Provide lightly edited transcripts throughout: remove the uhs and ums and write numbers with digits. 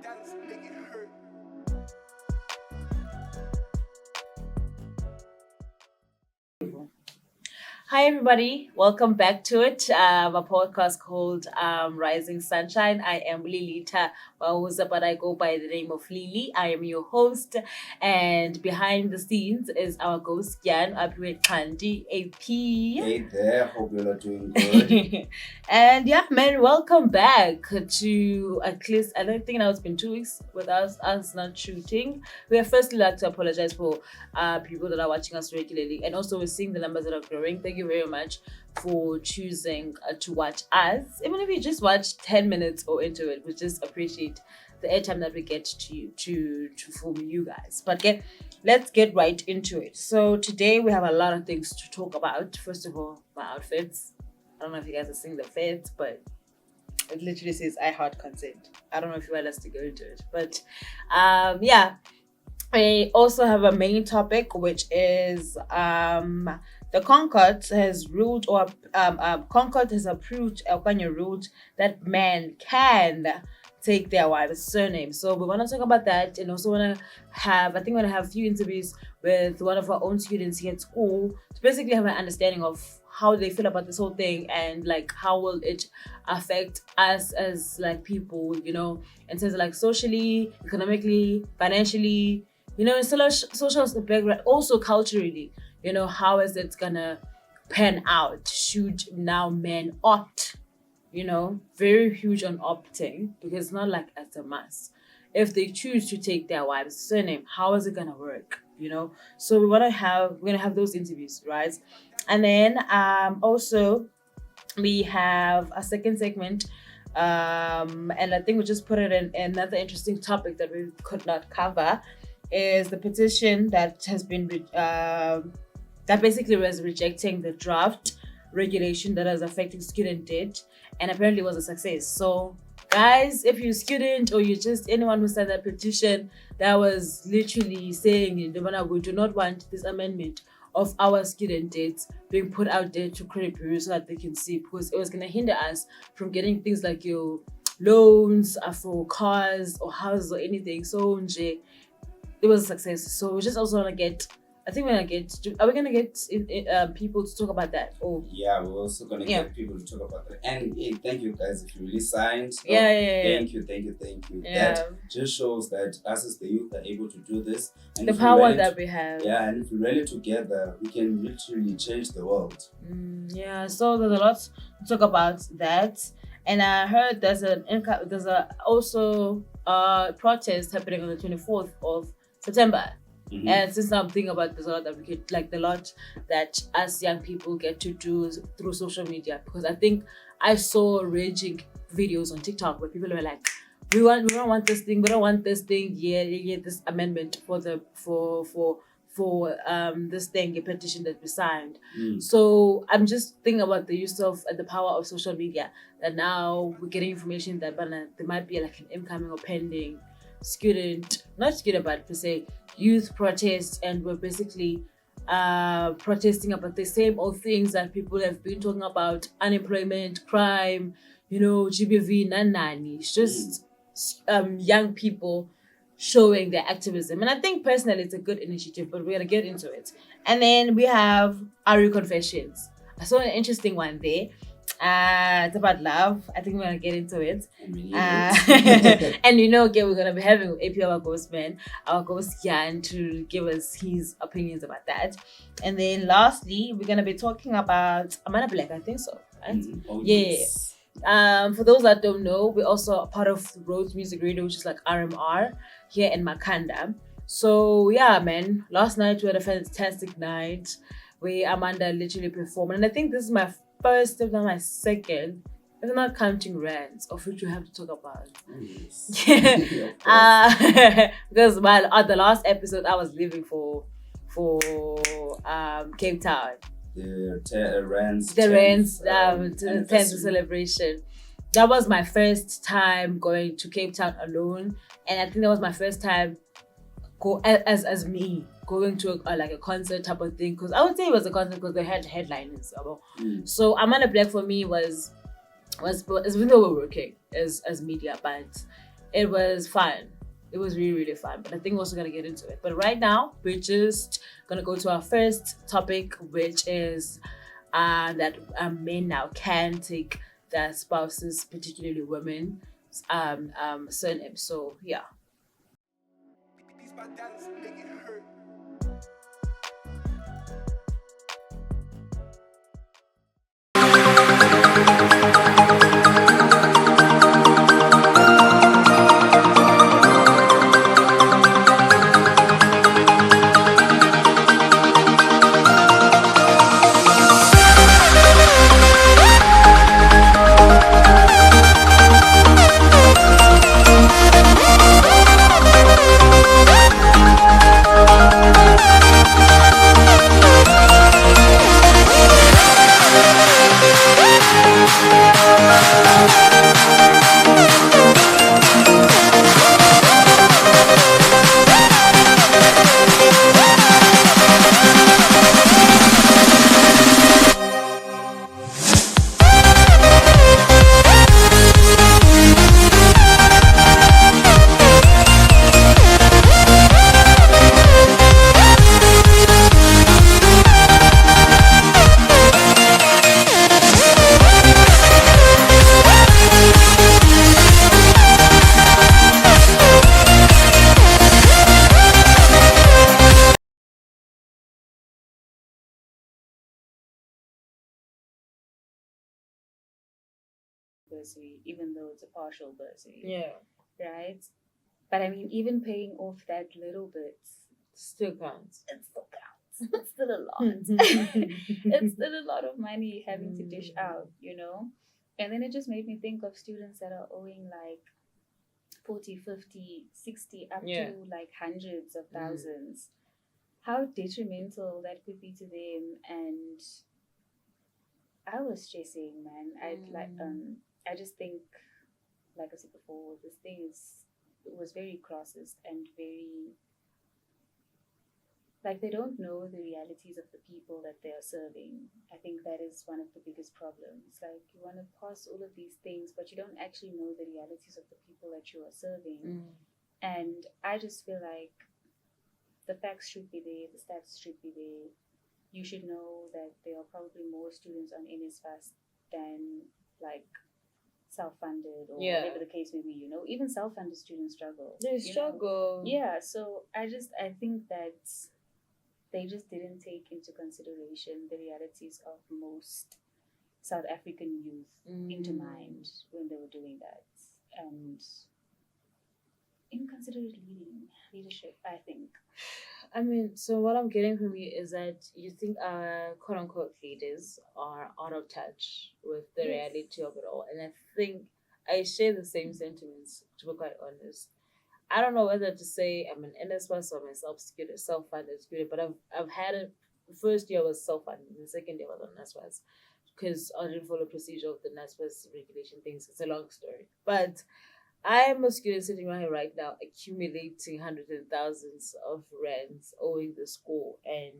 dance, make it hurt. Hi, everybody. Welcome back to it. A podcast called Rising Sunshine. I am Lilita Bauza, but I go by the name of Lily. I am your host. And behind the scenes is our ghost, Jan Abiwe Kandi, AP. Hey there, hope you're all doing good. And yeah, man, welcome back to at least, I don't think now it's been 2 weeks with us not shooting. We have firstly like to apologize for people that are watching us regularly, and also we're seeing the numbers that are growing. Thank you very much for choosing to watch us. Even if you just watch 10 minutes or into it, we just appreciate the airtime that we get to film you guys. But let's get right into it. So today we have a lot of things to talk about. First of all, my outfits. I don't know if you guys are seeing the fits, but it literally says I heart consent. I don't know if you want us to go into it, but yeah. I also have a main topic, which is the Concord has ruled, or Concord has approved ruled that men can take their wife's surname. So we want to talk about that, and also want to have, I think we're going to have a few interviews with one of our own students here at school to basically have an understanding of how they feel about this whole thing, and like how will it affect us as like people, in terms of like socially, economically, financially, social background, also culturally, how is it gonna pan out should now men opt, very huge on opting, because it's not like it's a must. If they choose to take their wife's surname, how is it gonna work? So we're gonna have those interviews, right? And then also we have a second segment, and I think we just put it in another interesting topic that we could not cover, is the petition that has been that basically was rejecting the draft regulation that is affecting student debt, and apparently was a success. So guys, if you're a student or you're just anyone who signed that petition, that was literally saying, we do not want this amendment of our student debts being put out there to credit bureaus so that they can see, because it was going to hinder us from getting things like your loans for cars or houses or anything. So it was a success. So we just also want to get, I think are we going to get people to talk about that? Or Yeah, we're also going to get people to talk about that. And hey, thank you guys if you really signed. Yeah. Thank you. Yeah. That just shows that us as the youth are able to do this. And the power that we have. Yeah, and if we rally together, we can literally change the world. Yeah, so there's a lot to talk about that. And I heard there's also protest happening on the 24th of September. Mm-hmm. And since I'm thinking about there's a lot that we could, like the lot that us young people get to do through social media, because I think I saw raging videos on TikTok where people were like, we don't want this thing, yeah, this amendment for this thing, a petition that we signed. So I'm just thinking about the use of the power of social media, that now we're getting information that there might be like an incoming or pending not student, but per se youth protest, and we're basically protesting about the same old things that people have been talking about: unemployment, crime, GBV, nanani. It's just young people showing their activism. And I think personally it's a good initiative, but we're gonna get into it. And then we have Aru Confessions. I saw an interesting one there. It's about love. I think we're gonna get into it. And we're gonna be having AP, our ghost man, our ghost Jan, to give us his opinions about that. And then lastly, we're gonna be talking about Amanda Black, I think so, right? Yes. For those that don't know, we're also part of Rhodes Music Radio, which is like RMR here in Makanda. So yeah, man, last night we had a fantastic night where Amanda literally performed, and I think this is my first, if not my second, if not counting rants, of which we have to talk about. Yes. Because at the last episode I was leaving for Cape Town. The rants, the 10th celebration. That was my first time going to Cape Town alone, and I think that was my first time as me going to a concert type of thing, because I would say it was a concert because they had headliners. So Amanda Black for me was even though we're working as media, but It was fun. It was really, really fun. But I think we're also gonna get into it. But right now, we're just gonna go to our first topic, which is that men now can take their spouses, particularly women, surname. So yeah. These battles make it hurt. bursary, even though it's a partial bursary, Yeah. right? But I mean, even paying off that little bit, Still counts. it still counts. It's still a lot. It's still a lot of money having to dish out, you know? And then it just made me think of students that are owing like 40, 50, 60, up Yeah. to like hundreds of thousands. How detrimental that could be to them. And I was stressing, man. I just think, like I said before, this thing was very classist and very, like, they don't know the realities of the people that they are serving. I think that is one of the biggest problems. Like, you want to pass all of these things, but you don't actually know the realities of the people that you are serving. And I just feel like the facts should be there, the stats should be there. You should know that there are probably more students on NSFAS than like self-funded or Yeah. whatever the case may be. You know, even self-funded students struggle. They you know? struggle. Yeah. So I think that they just didn't take into consideration the realities of most South African youth into mind when they were doing that, and inconsiderate leadership, I think. I mean, so what I'm getting from you is that you think our quote unquote leaders are out of touch with the Yes. reality of it all. And I think I share the same sentiments, to be quite honest. I don't know whether to say I'm an NSPAS or myself student, self-funded student, but I've had it. The first year was self-funded, the second year was on NSPAS because I didn't follow procedure of the NSPAS regulation things. It's a long story, but I am a student sitting right here right now, accumulating hundreds and thousands of rands owing the school. And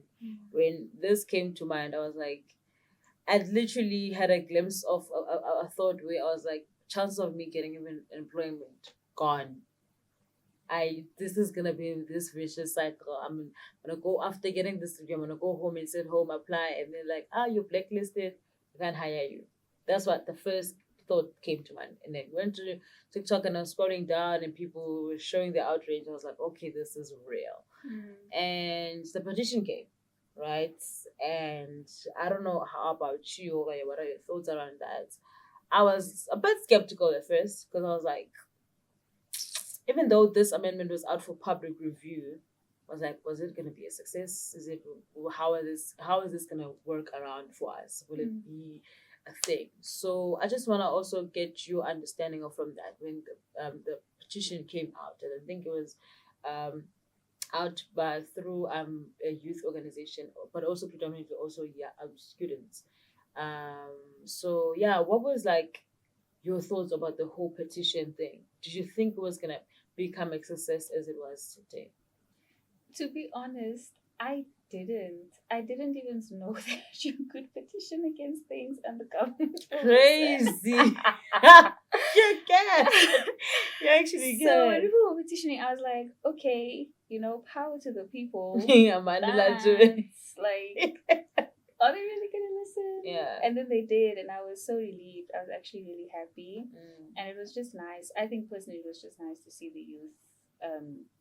when this came to mind, I was like, I'd literally had a glimpse of a thought where I was like, chances of me getting even employment gone. This is gonna be this vicious cycle. I'm gonna go after getting this degree. I'm gonna go home and sit home, apply, and then like, you're blacklisted. We can't hire you. That's what the first thought came to mind. And then went to TikTok and I was scrolling down and people were showing their outrage. I was like, okay, this is real. And the petition came, right? And I don't know how about you or what are your thoughts around that. I was a bit skeptical at first because I was like, even though this amendment was out for public review, I was like, was it going to be a success? Is it how is this going to work around for us? Will it be a thing? So I just want to also get your understanding of from that when the petition came out, and I think it was out by through a youth organization, but also predominantly also students. So yeah, what was like your thoughts about the whole petition thing? Did you think it was gonna become a success as it was today? To be honest, I didn't. I didn't even know that you could petition against things and the government. Crazy. You can. You actually So when can. people were petitioning, I was like, okay, power to the people. Yeah, Mandela do it. That's like, are they really gonna listen? Yeah. And then they did, and I was so relieved. I was actually really happy, Mm. and it was just nice. I think personally, it was just nice to see the youth,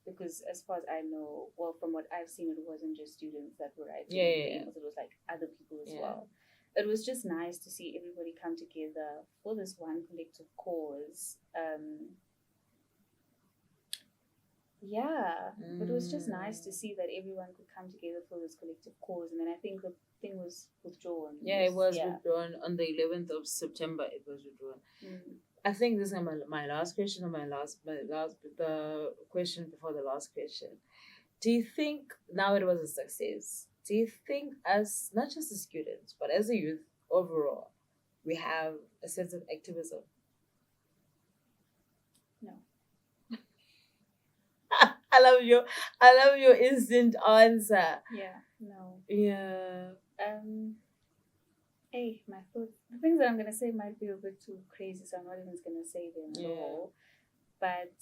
because as far as I know, well, from what I've seen, it wasn't just students that were writing things. It was like other people as well. It was just nice to see everybody come together for this one collective cause. But it was just nice to see that everyone could come together for this collective cause. And then I think the thing was withdrawn. Yeah, it was withdrawn on the 11th of September. It was withdrawn. I think this is my last question, or the question before the last question. Do you think now it was a success? Do you think, as not just as students but as a youth overall, we have a sense of activism? No. I love your instant answer. Yeah, no. Yeah. Hey, my thoughts. The things that I'm gonna say might be a bit too crazy, so I'm not even gonna say them at all. But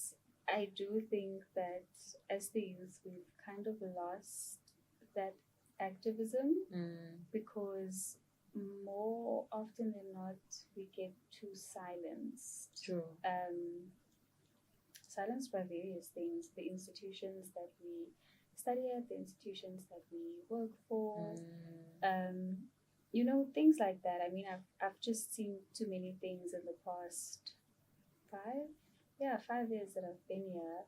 I do think that as the youth, we've kind of lost that activism because more often than not, we get too silenced. True. Silenced by various things, the institutions that we study at, the institutions that we work for, things like that. I mean, I've just seen too many things in the past 5 years that I've been here,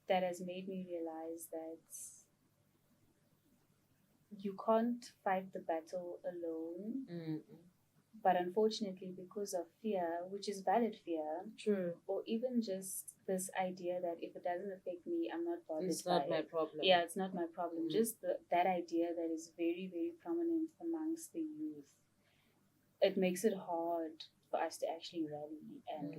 that has made me realize that you can't fight the battle alone. But unfortunately, because of fear, which is valid fear, true, or even just this idea that if it doesn't affect me, I'm not bothered. It's not my problem. Yeah, it's not my problem. Just that idea that is very, very prominent amongst the youth. It makes it hard for us to actually rally and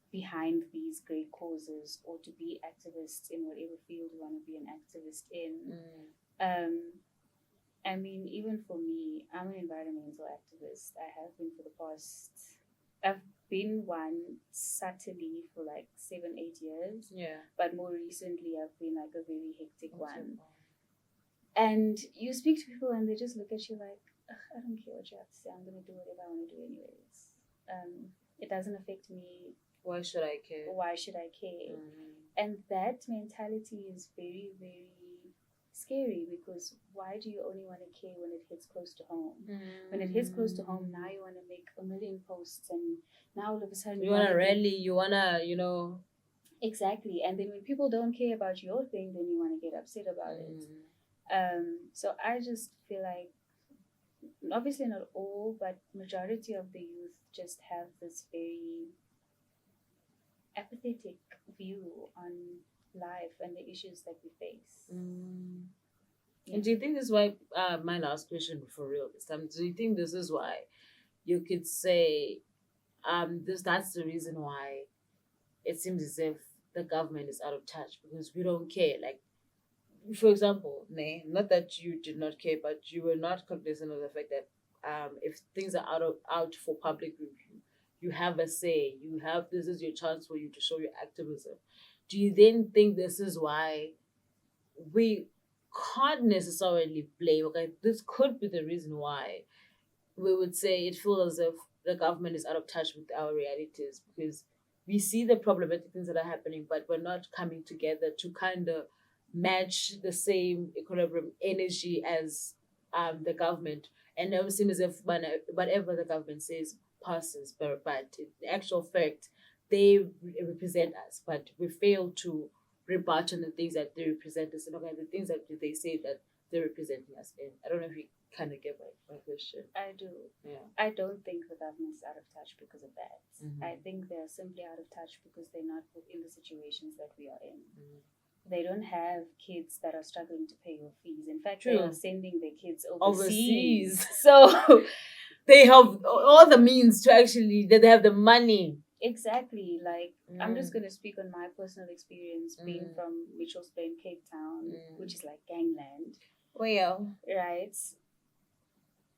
behind these great causes, or to be activists in whatever field you want to be an activist in. I mean, even for me, I'm an environmental activist. I have been for the past, I've been one subtly for like 7-8 years. Yeah. But more recently, I've been like a very hectic one. And you speak to people and they just look at you like, I don't care what you have to say. I'm going to do whatever I want to do anyways. It doesn't affect me. Why should I care? Why should I care? And that mentality is very, very scary, because why do you only want to care when it hits close to home? When it hits close to home, now you want to make 1 million posts, and now all of a sudden you want to rally, you want to, Exactly. And then when people don't care about your thing, then you want to get upset about it. So I just feel like, obviously not all, but majority of the youth just have this very apathetic view on life and the issues that we face. And do you think this is why, my last question for real this time, do you think this is why you could say that's the reason why it seems as if the government is out of touch, because we don't care? Like, for example, not that you did not care, but you were not cognizant of the fact that if things are out for public review, you have a say, this is your chance for you to show your activism. Do you then think this is why we can't necessarily blame, okay, this could be the reason why we would say it feels as if the government is out of touch with our realities, because we see the problematic things that are happening, but we're not coming together to kind of match the same equilibrium energy as the government. And it seems as if whatever the government says passes, but in actual fact, they represent us, but we fail to rebut on the things that they represent us in, and the things that they say that they're representing us in. I don't know if you kind of get my question. I do. Yeah. I don't think the government is out of touch because of that. I think they're simply out of touch because they're not in the situations that we are in. They don't have kids that are struggling to pay your fees. In fact, they are sending their kids overseas. So they have all the means to actually, that they have the money Exactly. Like, I'm just Mm. going to speak on my personal experience being Mm. from Mitchell's Plain, Cape Town, Mm. which is like gangland, Well, right?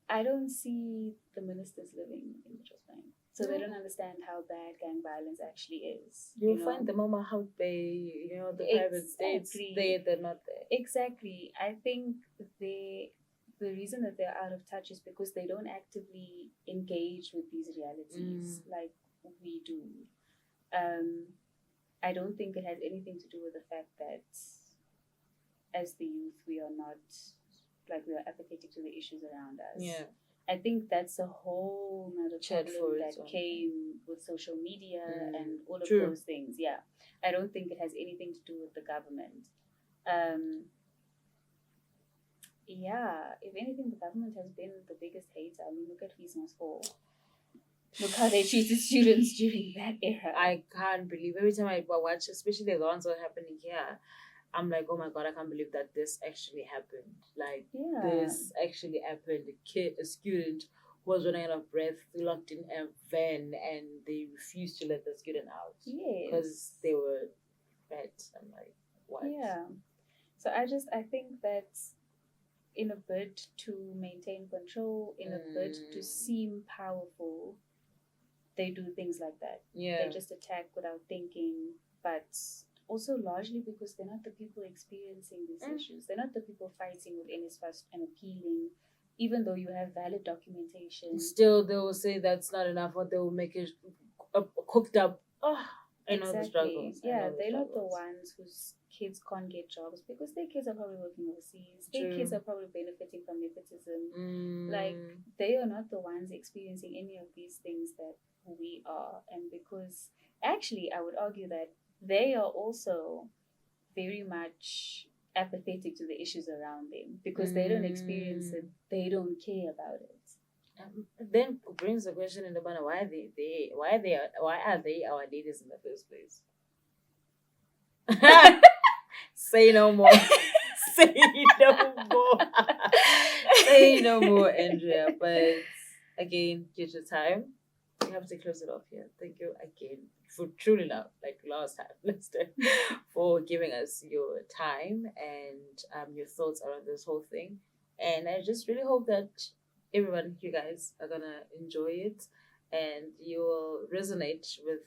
I don't see the ministers living in Mitchell's Plain. So they don't understand how bad gang violence actually is. you'll you know? find the Mama Hout Bay, the private states, Exactly. they're not there. Exactly. I think the reason that they're out of touch is because they don't actively engage with these realities like we do. Um, I don't think it has anything to do with the fact that as the youth we are not we are apathetic to the issues around us. Yeah. I think that's a whole nother Chat for problem its that own. came with social media and all of True. those things. Yeah. I don't think it has anything to do with the government. Yeah, if anything, the government has been the biggest hater. I mean, look at Fees Must Fall. Look how they treated students during that era. I can't believe every time I watch, especially the ones that are happening here, I'm like, oh my god, I can't believe that this actually happened. Like, Yeah. this actually happened. A student who was running out of breath, locked in a van, and they refused to let the student out Yes. because they were fat. I'm like, what? Yeah. So I think that in a bid to maintain control, in a bid to seem powerful, they do things like that. Yeah. They just attack without thinking, but also largely because they're not the people experiencing these issues. They're not the people fighting with NSFAS and appealing, even though you have valid documentation. Still, they will say that's not enough, or they will make it cooked up. I know the struggles. Yeah, they're not the ones whose kids can't get jobs because their kids are probably working overseas. Their kids are probably benefiting from nepotism. Like, they are not the ones experiencing any of these things that we are. And because, actually, I would argue that they are also very much apathetic to the issues around them because they don't experience it, they don't care about it. Then brings the question in the banner: why are they our leaders in the first place? Say no more. Say no more. Say no more, Andrea. But again, due to time, we have to close it off here. Thank you again for truly last time, for giving us your time and your thoughts around this whole thing. And I just really hope that everyone, you guys, are gonna enjoy it, and you will resonate with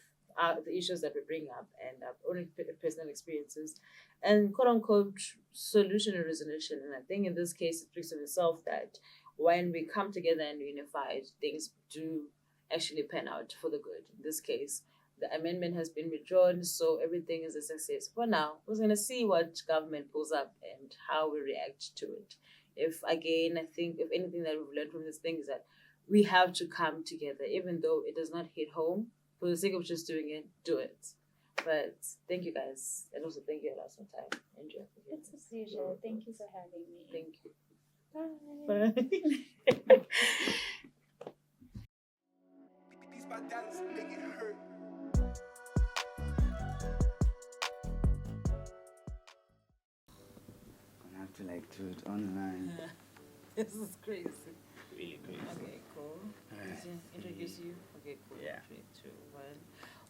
the issues that we bring up and our own personal experiences and quote unquote solution and resolution. And I think in this case, it speaks of itself that when we come together and unified, things do actually pan out for the good. In this case, the amendment has been withdrawn, so everything is a success. For now, we're going to see what government pulls up and how we react to it. I think if anything that we've learned from this thing is that we have to come together, even though it does not hit home. For the sake of just doing it, do it. But thank you guys, and also thank you a lot for time. Enjoy. It's a pleasure. Thank you for having me. Thank you. Bye. Bye. These bad dance make it hurt. I have to do it online. This is crazy. Really crazy. Okay, cool. Introduce you. Okay, cool. Yeah. 3, 2, 1.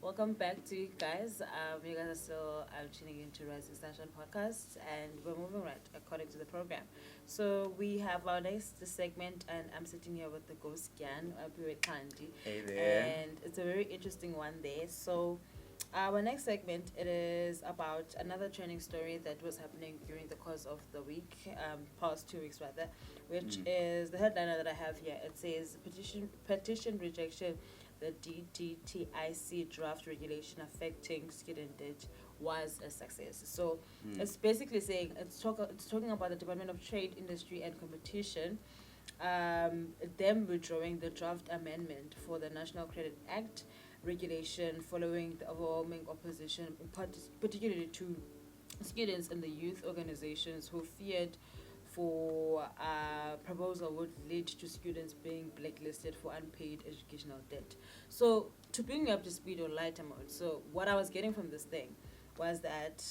Welcome back to you guys. You guys are still tuning into Rise Extension Podcast, and we're moving right according to the program. So we have our next segment, and I'm sitting here with the ghost Gyan, Kandi. Hey there. And it's a very interesting one there. So our next segment, it is about another trending story that was happening during the course of the week, past 2 weeks rather, which is the headliner that I have here. It says petition rejection, the DDTIC draft regulation affecting student debt was a success. So it's basically saying it's talking about the Department of Trade, Industry and Competition, them withdrawing the draft amendment for the National Credit Act regulation following the overwhelming opposition, particularly to students and the youth organizations who feared for proposal would lead to students being blacklisted for unpaid educational debt. So to bring you up to speed on lighter mode, so what I was getting from this thing was that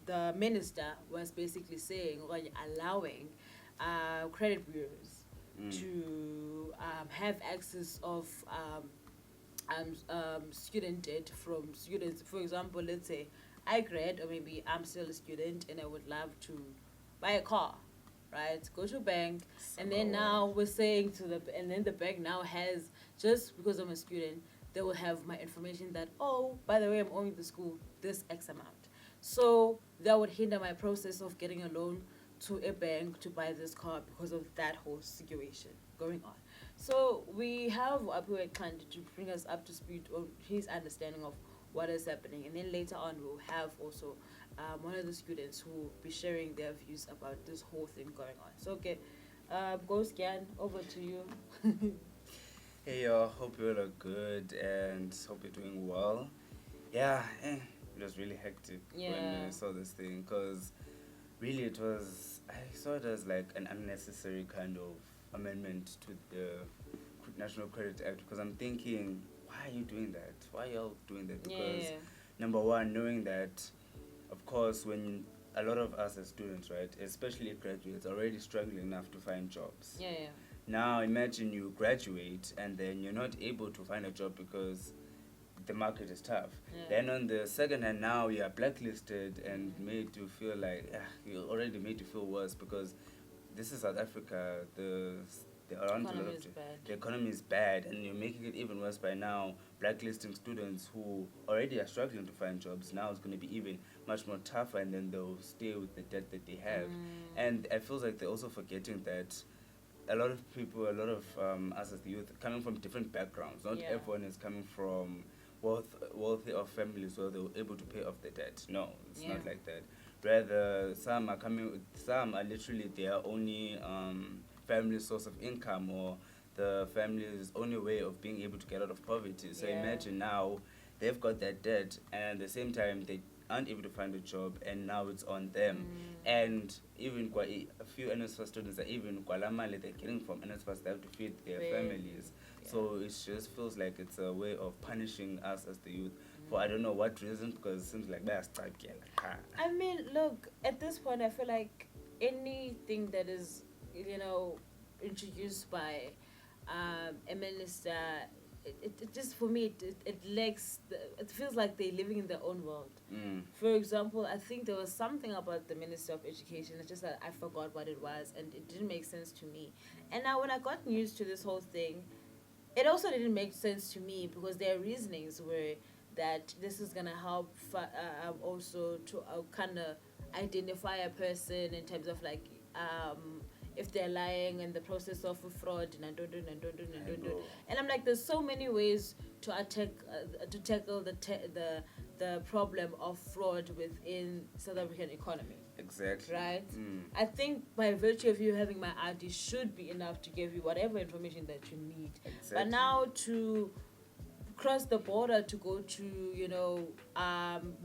the minister was basically saying, or allowing credit bureaus to have access of student debt from students. For example, let's say I grad, or maybe I'm still a student and I would love to buy a car, right? Go to a bank, and then now we're saying to the, and then the bank now has, just because I'm a student, they will have my information that, oh, by the way, I'm owing the school this X amount. So that would hinder my process of getting a loan to a bank to buy this car because of that whole situation going on. So we have Apu Kant to bring us up to speed on his understanding of what is happening, and then later on we'll have also one of the students who will be sharing their views about this whole thing going on. So okay, go Scan, over to you. Hey y'all, hope you all are good and hope you're doing well. Yeah, it was really hectic when Yeah. I saw this thing because really I saw it as like an unnecessary kind of amendment to the National Credit Act because I'm thinking, why are you doing that? Why are y'all doing that? Because Yeah. number one, knowing that, of course, when a lot of us as students, right, especially graduates, are already struggling enough to find jobs. Yeah. Yeah. Now imagine you graduate and then you're not able to find a job because the market is tough. Yeah. Then on the second hand, now you are blacklisted and made to feel like you already made you feel worse because this is South Africa. There aren't a lot Economy of is bad. the economy is bad, and you're making it even worse by now. Blacklisting students who already are struggling to find jobs now is going to be even much more tougher, and then they'll stay with the debt that they have. And I feel like they're also forgetting that a lot of people, a lot of us as the youth, coming from different backgrounds. Not Yeah. everyone is coming from wealthy of families where they were able to pay off the debt. No, it's Yeah. not like that. Rather, some are literally their only family source of income or the family's only way of being able to get out of poverty. So Yeah. imagine now they've got that debt and at the same time they aren't able to find a job and now it's on them. And even a few NSFAS students are even kwalamali they're getting from NSFAS, they have to feed their Feed. families. So it just feels like it's a way of punishing us as the youth for I don't know what reason because it seems like they're stuck here. I mean, look, at this point, I feel like anything that is, introduced by a minister, it just, for me, it lacks, it feels like they're living in their own world. For example, I think there was something about the Minister of Education, it's just that I forgot what it was, and it didn't make sense to me. And now when I got used to this whole thing, it also didn't make sense to me because their reasonings were that this is gonna help also to kind of identify a person in terms of like if they're lying in the process of fraud and and I'm like, there's so many ways to attack to tackle the problem of fraud within South African economy. Exactly. Right? I think by virtue of you having my ID should be enough to give you whatever information that you need. Exactly. But now to cross the border to go to,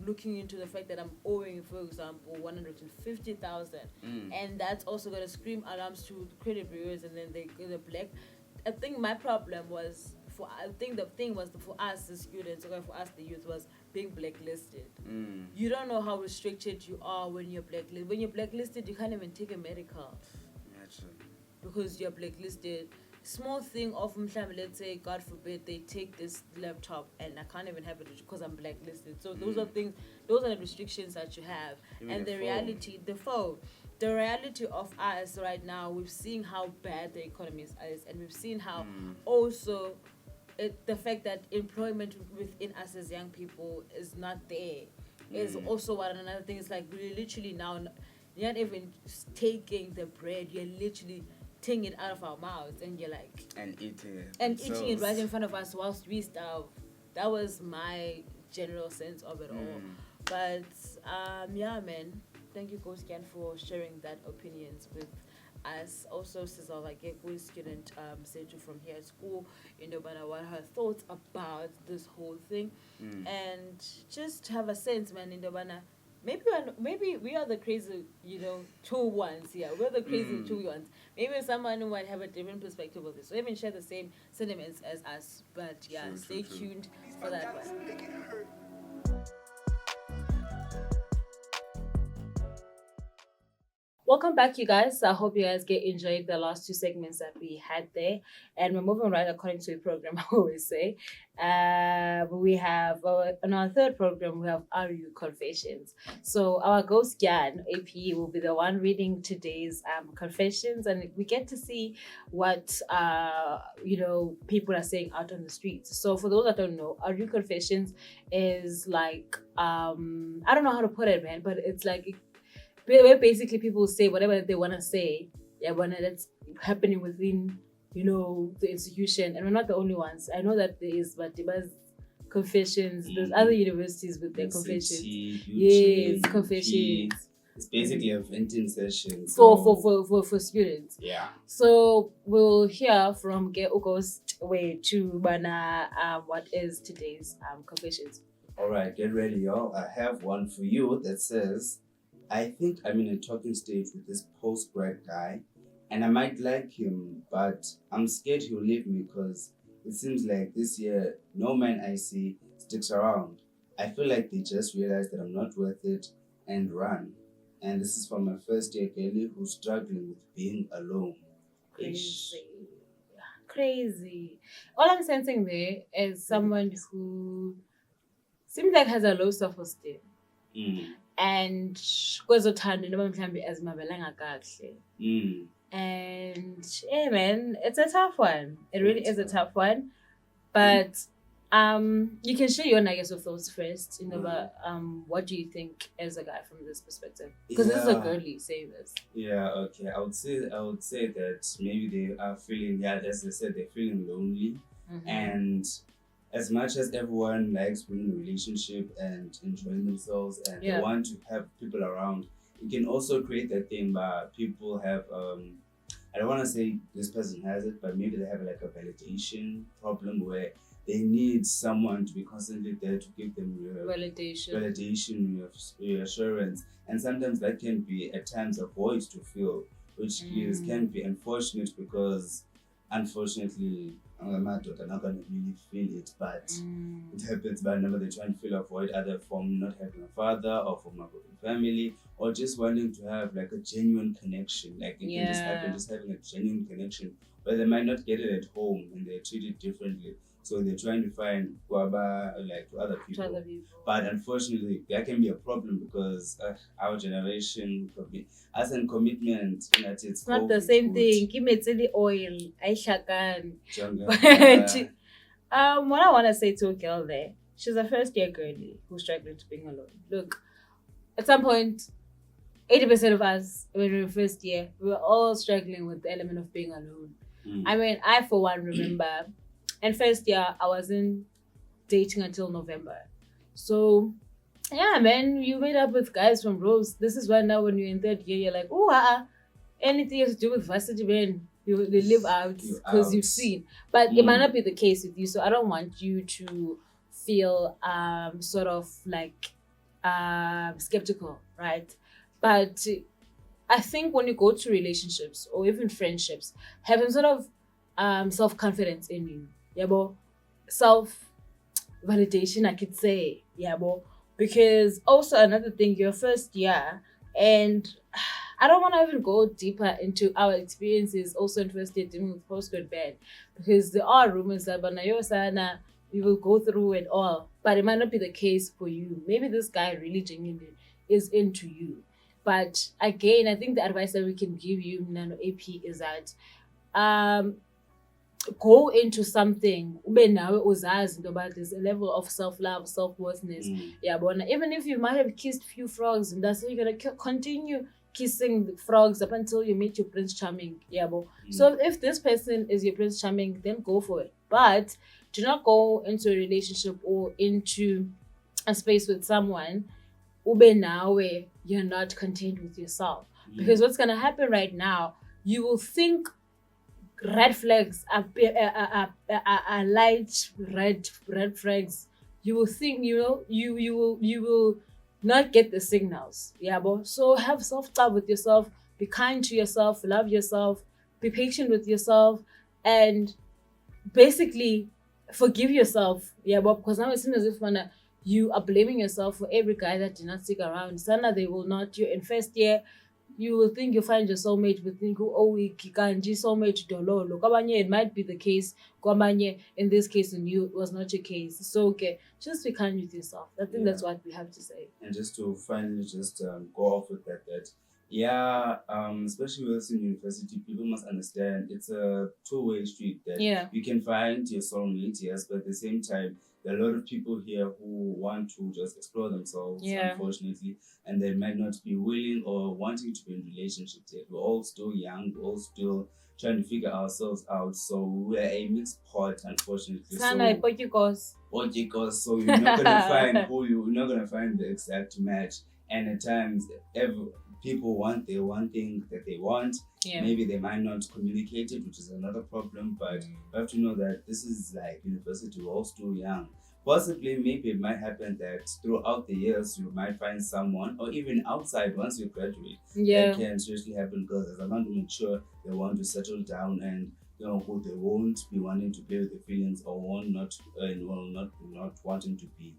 looking into the fact that I'm owing, for example, 150,000, and that's also gonna scream alarms to credit bureaus, and then they're black. I think my problem was the thing was for us the students, or for us the youth, was being blacklisted. You don't know how restricted you are when you're blacklisted. When you're blacklisted, you can't even take a medical Imagine. because you're blacklisted. Small thing of let's say, God forbid, they take this laptop and I can't even have it because I'm blacklisted. So those are things, those are the restrictions that you have. Even And the the phone. reality of us right now, we've seen how bad the economy is, and we've seen how also the fact that employment within us as young people is not there is also one another thing. It's like we're literally now, you're not even taking the bread, you're literally taking it out of our mouths, and you're like, and eating it. eating it right in front of us whilst we starve. That was my general sense of it all. But yeah, man, thank you, Goscan, for sharing that opinions with us. Also, Cesar, like a good student, Seju from here at school, but what her thoughts about this whole thing, and just have a sense, man, maybe we are the crazy, two ones here. We're the crazy two ones. Maybe someone who might have a different perspective of this. We haven't shared the same sentiments as us, but yeah, True, stay true. tuned These for that bandanas one. make it hurt. Welcome welcome back, you guys. I hope you guys get enjoyed the last two segments that we had there, and we're moving right according to the program. I always say, we have on our third program we have RU Confessions. So our ghost Jan AP will be the one reading today's confessions, and we get to see what people are saying out on the streets. So for those that don't know, RU Confessions is like I don't know how to put it, man, but it's like where basically people say whatever they want to say, when that's happening within, the institution. And we're not the only ones. I know that there is, but there's confessions. There's other universities with their confessions. Yes, confessions. It's basically a venting session. For students. Yeah. So we'll hear from Ge August way to Bana what is today's confessions. All right, get ready, y'all. I have one for you that says, I think I'm in a talking stage with this post-grad guy, and I might like him, but I'm scared he'll leave me because it seems like this year no man I see sticks around. I feel like they just realized that I'm not worth it and run. And this is from my first year girlie who's struggling with being alone. Crazy. All I'm sensing there is someone who seems like has a low self-esteem. And kwezothando noma mhlambe azimabelanga kahle. And yeah, man, it's a tough one. It really is a tough one. But you can share your nuggets of those first, but what do you think as a guy from this perspective? Because this is a girly saying this. Yeah, okay. I would say that maybe they are feeling, as I said, they're feeling lonely. And as much as everyone likes being in a relationship and enjoying themselves and they want to have people around, it can also create that thing where people have I don't want to say this person has it, but maybe they have like a validation problem where they need someone to be constantly there to give them validation, reassurance, and sometimes that can be at times a void to fill, which can be unfortunate because unfortunately I'm not gonna really feel it, but it happens whenever they try and fill a void, either from not having a father or from a broken family, or just wanting to have like a genuine connection. Like it can just happen, just having a genuine connection, but they might not get it at home and they're treated differently. So they're trying to find guaba to other people. But unfortunately, that can be a problem because our generation, as in commitment, it's not the same thing. Give me the oil. I shakan. But what I want to say to a girl there, she's a first year girlie who's struggling to being alone. Look, at some point, 80% of us, when we were first year, we were all struggling with the element of being alone. I mean, I for one remember. And first year, I wasn't dating until November. So, yeah, man, you meet up with guys from Rose. This is why now when you're in third year, you're like, anything has to do with varsity, man, they live out because you've seen. But it might not be the case with you. So I don't want you to feel sort of like skeptical, right? But I think when you go to relationships or even friendships, having sort of self-confidence in you, self-validation, I could say, because also another thing, your first year, and I don't want to even go deeper into our experiences also in first year dealing with postgrad band, because there are rumors that we will go through it all, but it might not be the case for you. Maybe this guy really genuinely is into you. But again, I think the advice that we can give you, Nano AP, is that go into something there's a level of self-love, self-worthiness. Even if you might have kissed few frogs, and that's how you're gonna continue kissing the frogs up until you meet your Prince Charming. So if this person is your Prince Charming, then go for it. But do not go into a relationship or into a space with someone where you're not content with yourself. Because what's gonna happen right now, you will think red flags are light red flags. You will think you will not get the signals. So have self-love with yourself, be kind to yourself, love yourself, be patient with yourself, and basically forgive yourself. Because now it seems as if you are blaming yourself for every guy that did not stick around. Sana, they will not. You're in first year. you will think you find your soulmate, will think, oh, kanji soulmate dololo. Kwabanye, it might be the case. Kwabanye, in this case, in you, it was not your case. So, okay, just be kind with yourself. I think that's what we have to say. And just to finally go off with that, especially with us in university, people must understand it's a two-way street. That you can find your soulmate, yes, but at the same time, there are a lot of people here who want to just explore themselves, unfortunately, and they might not be willing or wanting to be in relationships yet. We're all still young, we're all still trying to figure ourselves out. So we're a mixed pot, unfortunately. So you're not gonna find you're not gonna find the exact match. And at times, people want their one thing that they want. Maybe they might not communicate it, which is another problem. But you have to know that this is like university, we're all still young. Possibly, maybe it might happen that throughout the years you might find someone, or even outside once you graduate. That can seriously happen because as a man mature, they want to settle down and they won't be wanting to play with their feelings or not wanting to be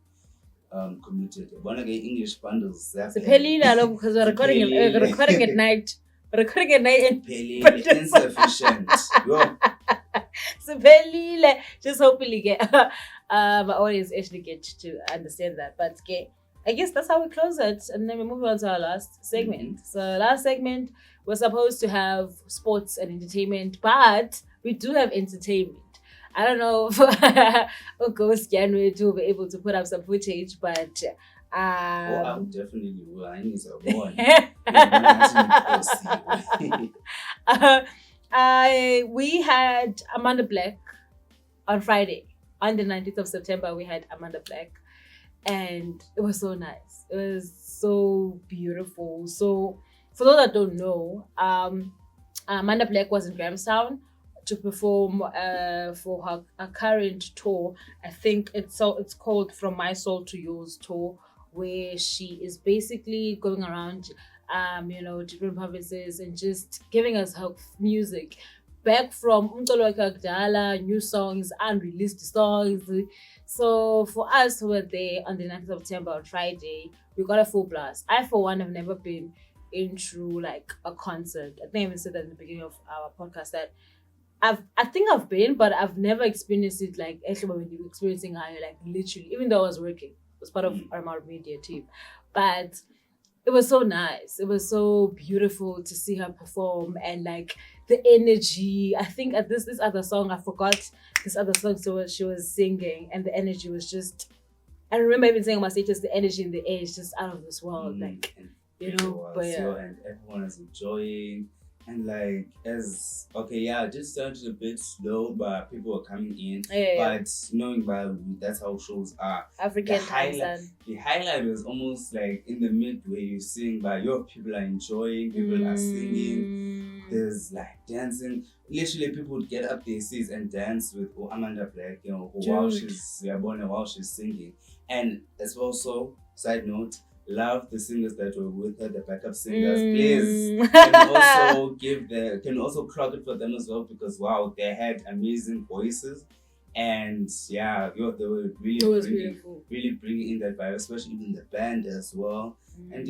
committed. One again, English bundles. Because we're recording at night. Recording at night. Insufficient. Just hopefully my audience actually get to understand that. But okay, I guess that's how we close it, and then we move on to our last segment. So last segment, we're supposed to have sports and entertainment, but we do have entertainment. I don't know if Ghost January will be able to put up some footage, but I definitely will. I need a one. We had Amanda Black on Friday. On the 19th of September, we had Amanda Black, and it was so nice. It was so beautiful. So, for those that don't know, Amanda Black was in Grahamstown to perform for her current tour. I think it's called From My Soul to Yours tour, where she is basically going around different provinces and just giving us her music back from Umtolo Kakdala, new songs, unreleased songs. So for us who were there on the 9th of September on Friday, we got a full blast. I for one have never been into like a concert. I think I even said that in the beginning of our podcast that I think I've been, but I've never experienced it like actually when you were experiencing her, like literally, even though I was working, it was part of our media team. But it was so nice. It was so beautiful to see her perform and like the energy. I think at this other song, I forgot this other song so she was singing, and the energy was just, I remember even saying on my status, the energy in the air is just out of this world. Like, and everyone is enjoying. And like, just started a bit slow, but people were coming in. But knowing that's how shows are. African the highlight was almost like in the mid where you sing, but people are enjoying, people are singing. There's like dancing. Literally, people would get up their seats and dance with Amanda Black, while she's singing. And as also, side note, love the singers that were with her, the backup singers. Please, can also crowd it for them as well, because wow, they had amazing voices, and they were really bringing in that vibe, especially in the band as well. And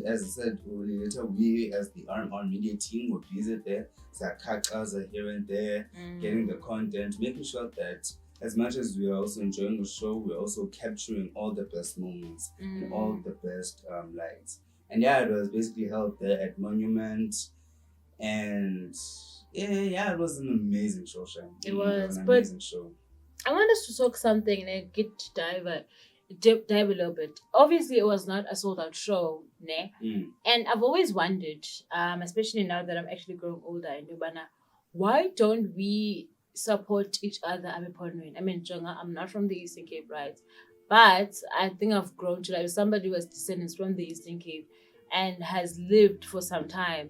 as I said later, we as the R&R media team were busy there. Zakakas are here and there, getting the content, making sure that as much as we are also enjoying the show, we're also capturing all the best moments and all the best lights. And it was basically held there at Monument. And it was an amazing show, Shane. It was an amazing show. I want us to talk something and get to dive a little bit. Obviously, it was not a sold-out show, ne? And I've always wondered, especially now that I'm actually growing older in Dubana, why don't we support each other? I mean, Jonga, I'm not from the Eastern Cape, right? But I think I've grown to like somebody who has descendants from the Eastern Cape and has lived for some time.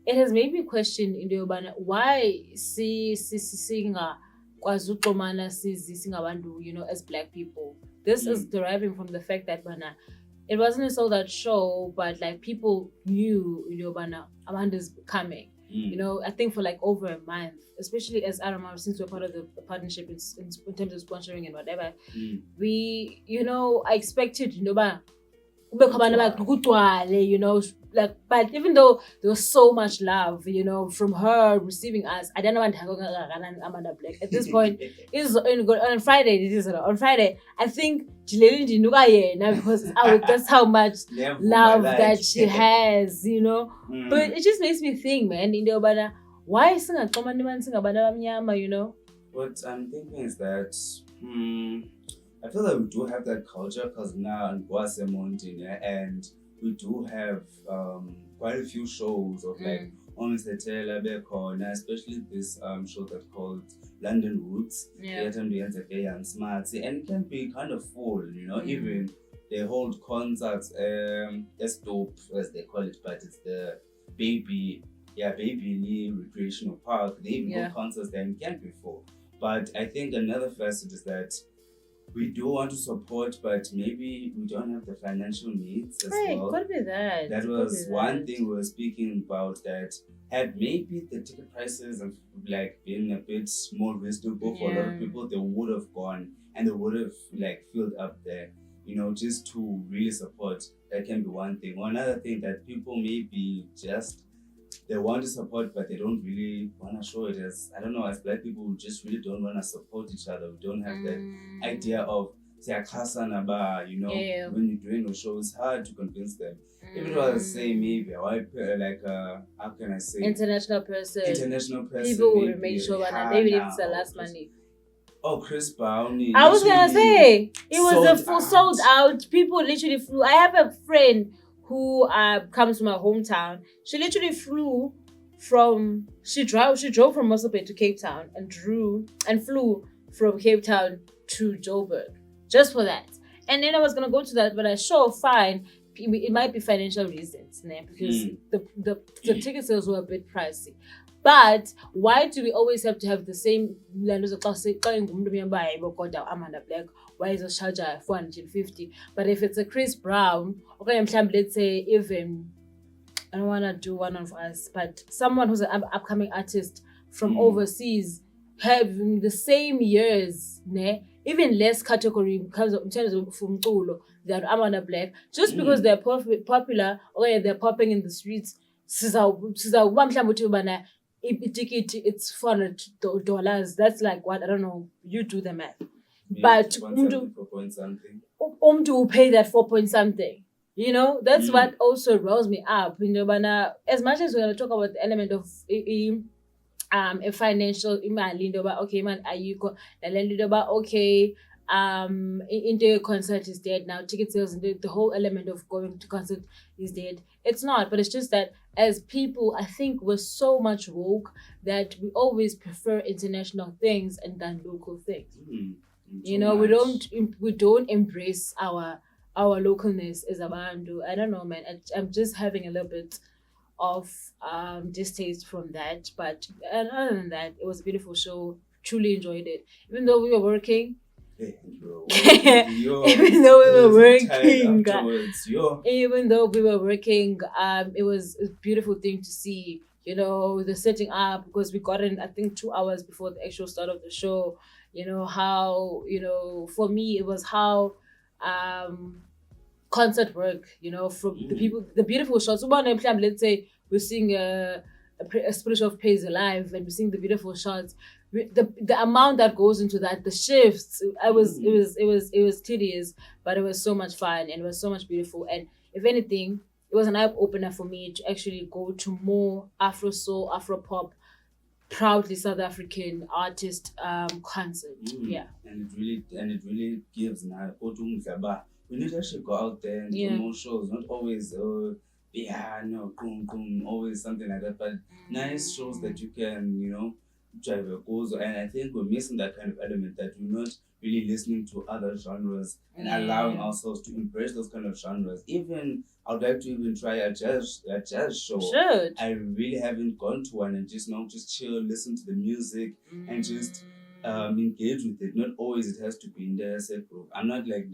It has made me question in Dubana why singa kwazukomana singabantu, as Black people. This is deriving from the fact that it wasn't a sold out show, but like people knew Amanda's coming. I think for like over a month, especially as RMR, since we're part of the partnership in terms of sponsoring and whatever, we, I expected, like, but even though there was so much love, from her receiving us, I don't know what Amanda Black at this point. Is on Friday. It is on Friday. I think because that's how much love that she has, But it just makes me think, man, why What I'm thinking is that I feel like we do have that culture because now in Guasemondine, and we do have quite a few shows of like almost the Taylor Becona, especially this show that's called London Roots. And it can be kind of full, even they hold concerts, as dope as they call it, but it's the Baby Lee Recreational Park. They even hold concerts there and it can be full. But I think another facet is that we do want to support, but maybe we don't have the financial needs as well. Could be that. That was one thing we were speaking about, that had maybe the ticket prices have like been a bit more reasonable for a lot of people, they would have gone and they would have like filled up there, just to really support. That can be one thing. One other thing that people maybe just they want to support, but they don't really want to show it. As I don't know, as Black people, we just really don't want to support each other. We don't have that idea of when you're doing a show, it's hard to convince them. If it was say maybe a white how can I say international person, people would make sure that maybe it's the last money. Oh, Chris Brown. I was gonna say it was a full sold out. People literally flew. I have a friend who comes from my hometown. She literally flew from she drove from Mossel Bay to Cape Town and flew from Cape Town to Joburg just for that. And then I was gonna go to that, but I fine. It might be financial reasons, because the ticket sales were a bit pricey. But why do we always have to have the same Amanda Black? Why is a charge 450? But if it's a Chris Brown, okay, let's say even I don't want to do one of us, but someone who's an upcoming artist from overseas having the same years, even less category in terms of umculo than Amanda Black, just because they're popular or they're popping in the streets. It's $400. That's like what? I don't know. You do the math. But will pay that 4 point something. That's what also rolls me up. As much as we're gonna talk about the element of a financial okay man, okay, into a concert is dead now. Ticket sales and the whole element of going to concert is dead. It's not, but it's just that as people, I think we're so much woke that we always prefer international things than local things. We don't embrace our localness as a bandu. I don't know, man. I'm just having a little bit of distaste from that. But other than that, it was a beautiful show. Truly enjoyed it. Even though we were working. Even though we were working, it was a beautiful thing to see, the setting up, because we got in, I think, 2 hours before the actual start of the show. How, for me, it was how concert work, from the people, the beautiful shots. Let's say we're seeing a Spirit of Praise Alive and we're seeing the beautiful shots. The amount that goes into that, the shifts, it was tedious, but it was so much fun and it was so much beautiful. And if anything, it was an eye opener for me to actually go to more Afro soul, Afro pop, proudly South African artist concert. And it really gives now. We need to actually go out there and do more shows, not always always something like that, but nice shows that you can, drive your goals. And I think we're missing that kind of element, that we're not really listening to other genres and allowing ourselves to embrace those kind of genres. Even I would like to even try a jazz show. I really haven't gone to one, and just chill, listen to the music and just engage with it. Not always it has to be in the set group. I'm not like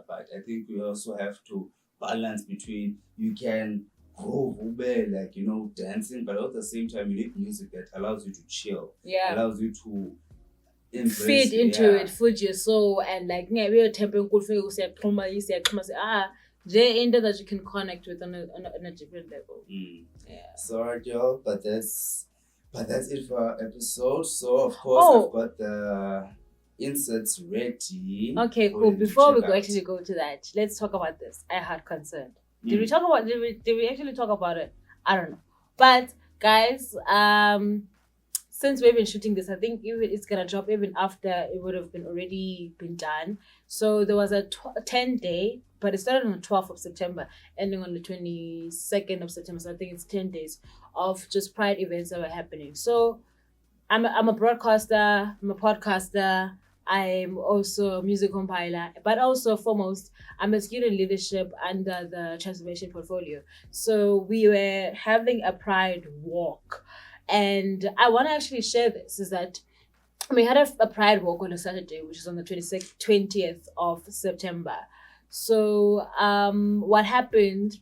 but I think we also have to balance between you can go dancing, but at the same time you need music that allows you to chill, allows you to feed into it, food your soul, and we are tempering good for you. They're into that you can connect with on a different level. Yeah. Sorry, y'all, but that's it for our episode. So of course I've got the inserts ready. Okay, for cool. you to Before we check go out. actually go to that, let's talk about this. I had concern. Did we talk about did we actually talk about it? I don't know. But guys, since we've been shooting this, I think even it's gonna drop even after it would have been already been done. So there was a 10-day, but it started on the 12th of September, ending on the 22nd of September. So I think it's 10 days of just Pride events that were happening. So I'm a broadcaster, I'm a podcaster, I'm also a music compiler, but also foremost, I'm a student leadership under the transformation portfolio. So we were having a pride walk. And I want to actually share this is that we had a pride walk on a Saturday, which is on the 20th of September. So what happened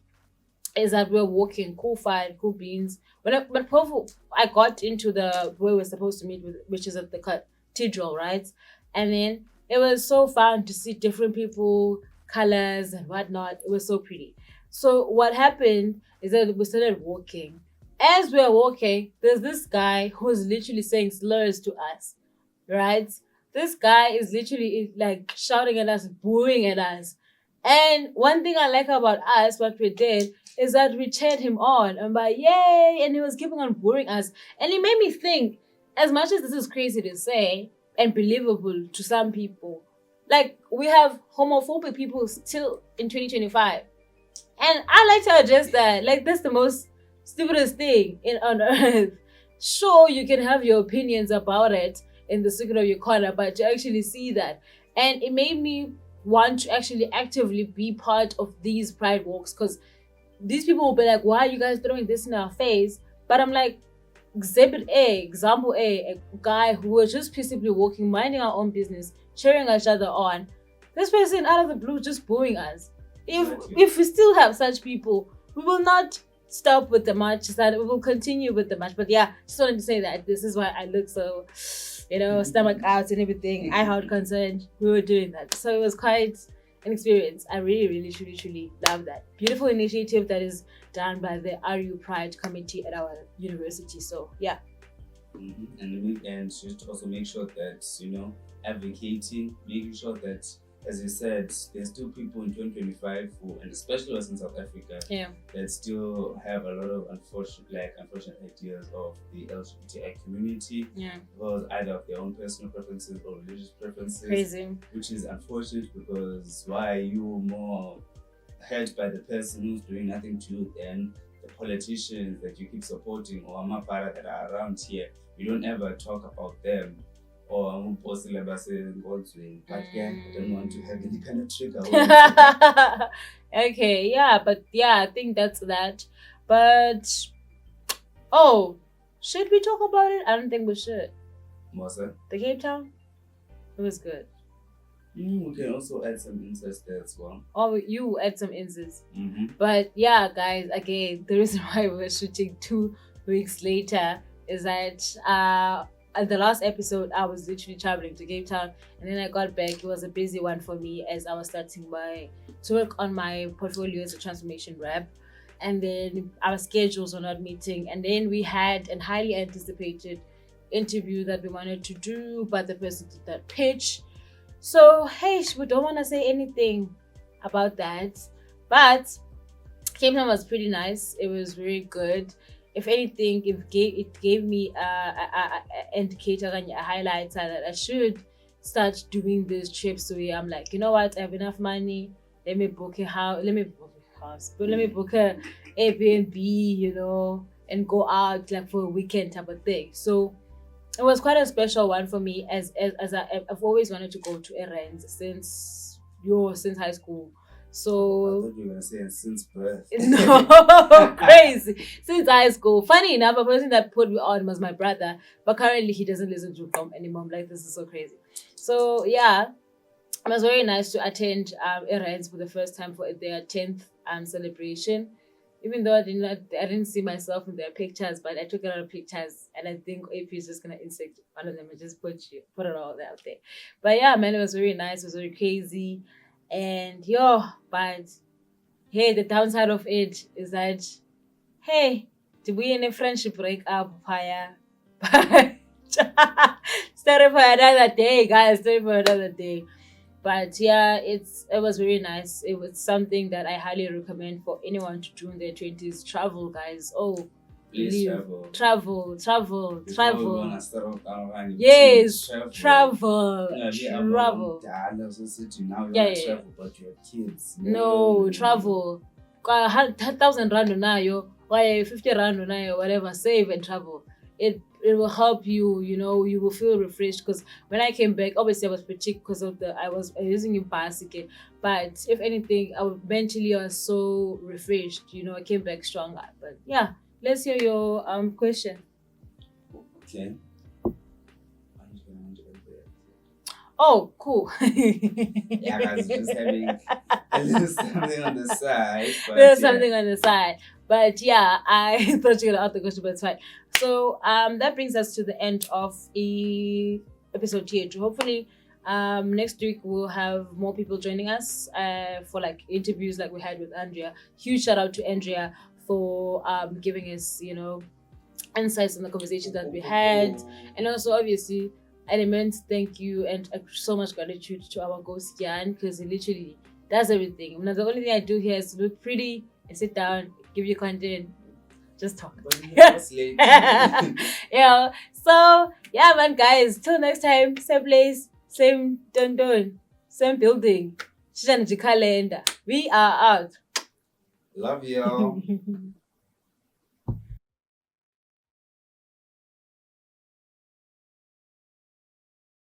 is that we were walking, cool fine, cool beans. But I got into the where we're supposed to meet with, which is at the cathedral, right? And then it was so fun to see different people, colors and whatnot. It was so pretty. So what happened is that we started walking. As we were walking, there's this guy who's literally saying slurs to us, right? This guy is literally like shouting at us, booing at us. And one thing I like about us, what we did, is that we cheered him on and by yay, and he was keeping on boring us. And it made me think, as much as this is crazy to say and believable to some people, like we have homophobic people still in 2025. And I like to address that. Like that's the most stupidest thing on earth. Sure, you can have your opinions about it in the secret of your corner, but to actually see that. And it made me want to actually actively be part of these pride walks because these people will be like, why are you guys throwing this in our face? But I'm like, example A, a guy who was just peaceably walking, minding our own business, cheering each other on. This person out of the blue just booing us. If we still have such people, we will not stop with the march, that we will continue with the march. But yeah, just wanted to say that this is why I look so, stomach out and everything. I had concerned we were doing that. So it was quite an experience. I really, really, truly, truly love that. Beautiful initiative that is done by the RU Pride Committee at our university. So yeah. And should also make sure that, advocating, making sure that, as you said, there's still people in 2025 who, and especially us in South Africa, that still have a lot of unfortunate ideas of the LGBTI community, because either of their own personal preferences or religious preferences. Crazy. Which is unfortunate because why are you more hurt by the person who's doing nothing to you than the politicians that you keep supporting or amapara that are around here? You don't ever talk about them. Or I'm possibly in God's way. But again, I don't want to have any kind of trigger. Okay, yeah, but yeah, I think that's that. But should we talk about it? I don't think we should. Mosa? The Cape Town? It was good. We can also add some insights there as well. Oh, you add some insights. Mm-hmm. But yeah, guys, again, the reason why we were shooting 2 weeks later is that at the last episode, I was literally traveling to Cape Town, and then I got back. It was a busy one for me as I was starting to work on my portfolio as a transformation rep, and then our schedules were not meeting. And then we had a highly anticipated interview that we wanted to do, but the person did not pitch. So hey, we don't want to say anything about that. But Cape Town was pretty nice. It was very good. If anything, it gave me a indicator and a highlighter that I should start doing these trips where I'm like, you know what, I have enough money. Let me book a house. Let me book a Airbnb, and go out like for a weekend type of thing. So it was quite a special one for me as I've always wanted to go to errands since high school. So I thought you were going to say since birth. No, crazy. Since high school. Funny enough, a person that put me on was my brother, but currently he doesn't listen to Tom anymore. I'm like, this is so crazy. So yeah, it was very nice to attend errands for the first time for their 10th celebration. Even though I didn't see myself in their pictures, but I took a lot of pictures, and I think AP is just gonna insert one of them and just put it all out there. But yeah, man, it was very nice. It was very crazy. And but hey, the downside of it is that, hey, did we in a friendship break up, Paya? Story for another day, guys. Story for another day. But yeah, it was very nice. It was something that I highly recommend for anyone to do in their 20s. Travel, guys. Oh, Please leave. travel. Travel. Before we wanna start off our running, Yes, travel. travel. Yeah, Travel. Now Yeah, you're yeah. travel, but you have kids. No, travel. 1,000 rand unayo, why 50 rand unayo, whatever, save and travel. It will help you, you will feel refreshed. Because when I came back, obviously I was fatigued because of I was using in again. But if anything, mentally I was so refreshed, I came back stronger. But yeah, let's hear your question. Okay. Oh, cool. Yeah, guys, just having a little something on the side. But There's yeah. something on the side. But yeah, I thought you were out the question, but it's fine. So that brings us to the end of episode here. Hopefully next week we'll have more people joining us for like interviews like we had with Andrea. Huge shout out to Andrea for giving us, insights on the conversations that we had. And also obviously an immense thank you and so much gratitude to our host Jan, because he literally does everything. The only thing I do here is look pretty and sit down, give you content, just talk. Yeah. So yeah, man, guys. Till next time, same place, same don, same building. Calendar. We are out. Love y'all.